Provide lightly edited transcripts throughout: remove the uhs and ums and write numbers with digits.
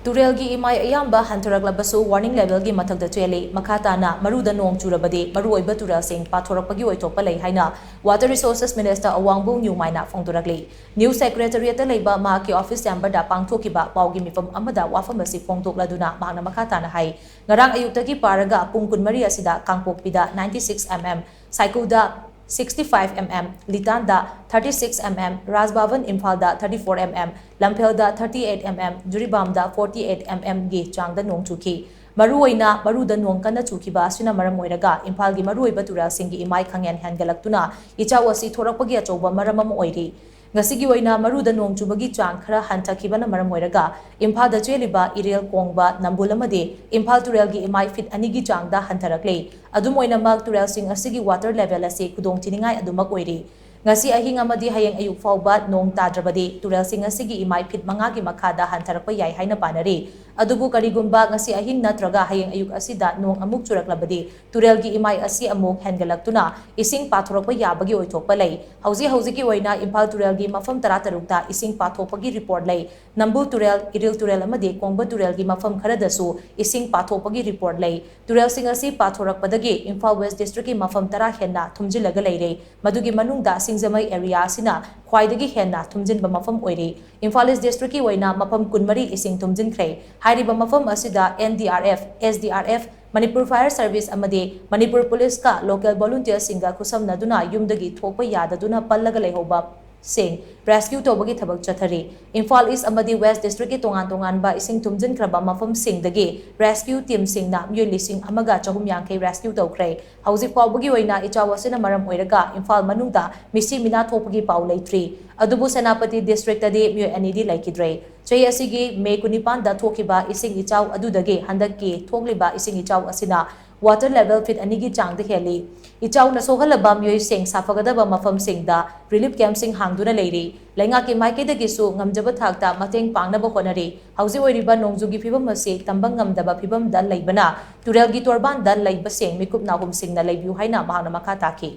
Turel gi imai ayamba hantharaklabasu warning level gi mathakda cheli Makha Tana Maru Da Nong Churabadi Maru Oiba Turel sing Pathorakpagi Oithokpa Lei haina Water Resources Minister Awangbou Newmai na phongdorakli New Secretariat leiba Mahaki Office Chamber da pangthokiba paugi mifam amada wafam asi phongdokladuna mahna Makha Tana hai ngarang ayuktagi paraga pung 13 asida kangpokpida 96 mm cycle da 65 mm, Litanda 36 mm, Rajbhavan Imphalda 34 mm, Lamphelda 38 mm, Juribamda 48 mm gi changda nong chuki. Maru oina Maru Da Nong kana chukiba asina maram oiraga Imphal gi Maru Oiba Turel singi imai khangyan hangalaktuna ichaw asi thorakpagi achouba maram ama oiri. Ngasigi oina Maru Da Nong chubagi chang khara hanthakibana maram oiraga Imphal da cheliba irel kongba nambul amadi Imphal Turel gi imai fit anigi changda hantharakle adum oina mak Turel sing asigi water level asi kudong tiningai adumak oiri ngasi ahing amadi hayeng ayuk fauba nong tadrabadi Turel sing asigi imai fit manga gi makhada hantharakpa yai haina panari adubu karigumba ngasi ahing natraga hayeng ayuk asida nong amuk churaklabadi Turel gi imai asi amuk hengalaktuna ising pathorakpa yabagi oithokpa lei hauji gi oina Imphal Turel gi mafam 13 ta ising pathopagi report lei Nambu Turel Iril Turel amadi Kongba Turel gi mafam kharadasu ising pathopagi report lei Turel sing asi pathorakpadagi Imphal West District gi mafam 10 henna thumjilaga leire madugi manungda Singzamai area asina khwaidagi henna thumjinba mafam oiri Imphal East District gi oina mafam 13 ising thumjinkhre hairiba mafam asida NDRF SDRF Manipur Fire Service amadi Manipur Police ka local volunteers singa khusamnaduna yumdagi thokpa yadaduna pallaga lehoba sing rescue tobagi thabak chathari Imphal East amadi West District ki tongan ba ising thumjin kraba mafam sing dagi rescue team sing na myo lising amaga chahum yankei rescue tawkhre hauji pawbagi oina ichawasina maram oiraga Imphal manungda misi mina thopagi paw leitri adubu Senapati District adi myo anidi laikidre chai asigi May 19 da thokiba ising ichaw adudagi handaki thokliba ising ichaw asina water level fit anigi changda heli ichaw na sohalaba myoy sing safagadaba mafam sing da relief camp sing hangduna leiri lenga ki maikeda gisu ngamjaba thakta mateng pangnaba honari hauji oiriba nongjugi phibam ase tambang ngamdaba phibam dal leibana Turel gi torban dal leiba sing mikup na hum sing na leibu haina mahana makha taki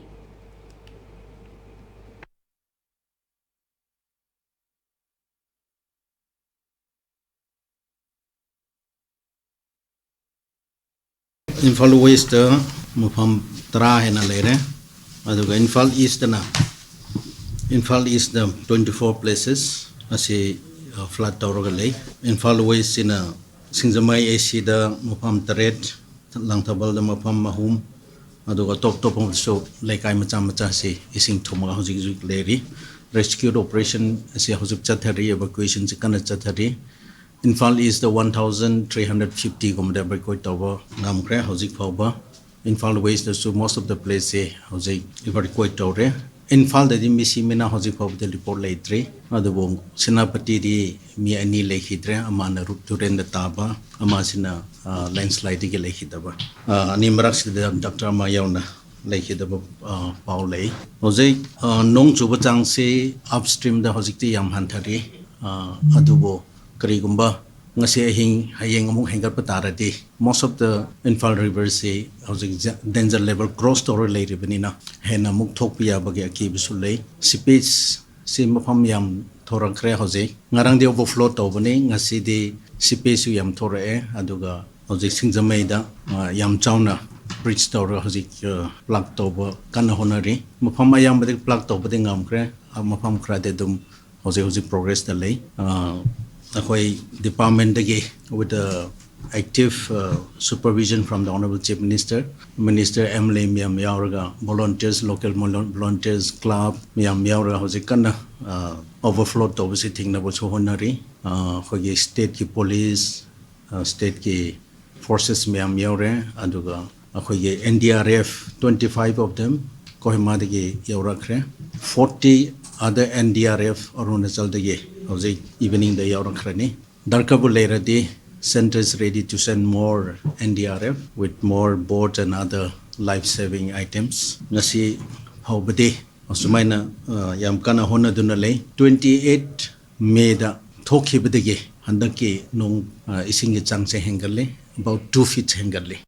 Imphal West mufam tara hena lere aduga Imphal East na Imphal East the 24 places asi flood tawraga lei Imphal West ina Singzamai AC da mufam taret langthabal da mufam mahum aduga top so laikai macha si ising thoma hojik leri rescue operation asi hojik chathari evacuation chikana chathari Imphal is the 1,350 kilometer koi tawa ngamkre hojik phauba Imphal West so most of the place hojik evacuate tawre Imphal da misi mena hojik phauba the report leitre adubo Senapati di mi ani lekhidre amana rupturen da taba amasina landslide ge lekhidaba ani marak sida Dr. Mayawna lekhidaba paulei hojik nong chuba changse upstream da hojik ti yam hanthari adubo Karigumba ngasi ahing hayeng amuk hengar patarati most of the Imphal River say danger level cross tower later benina hena muk thokpiya bagi akibisulei sipage si mafam yam thorakre hoje ngarang de overflow tobani ngasi de sipage yam thorae aduga hoje Singzamai da yam chauna bridge tower hoje plug toba kana honari mafam ayam bade plug toba de ngamkre mafam krade dum hoje progress da lei Akoi department with the active supervision from the Honorable Chief Minister, Minister Emily Miam Yauraga, volunteers, local volunteers club, Miam Yauraga Hosikana, overflow to visiting the Honari, Hogi state ki police, state ki forces Miam Yaure, Aduga, Ahogi NDRF, 25 of them, Kohimadigi Yaurakre, 40 other NDRF Arunachal Dagi. Evening the Yaurakrani. Darkabu later the center is ready to send more NDRF with more boats and other life-saving items. Nasi haubade Sumaina Yamkana Hona Dunale 28 May the Toki Bedege Handaki Nong Ising Changse Hengerle about 2 feet Hengerle.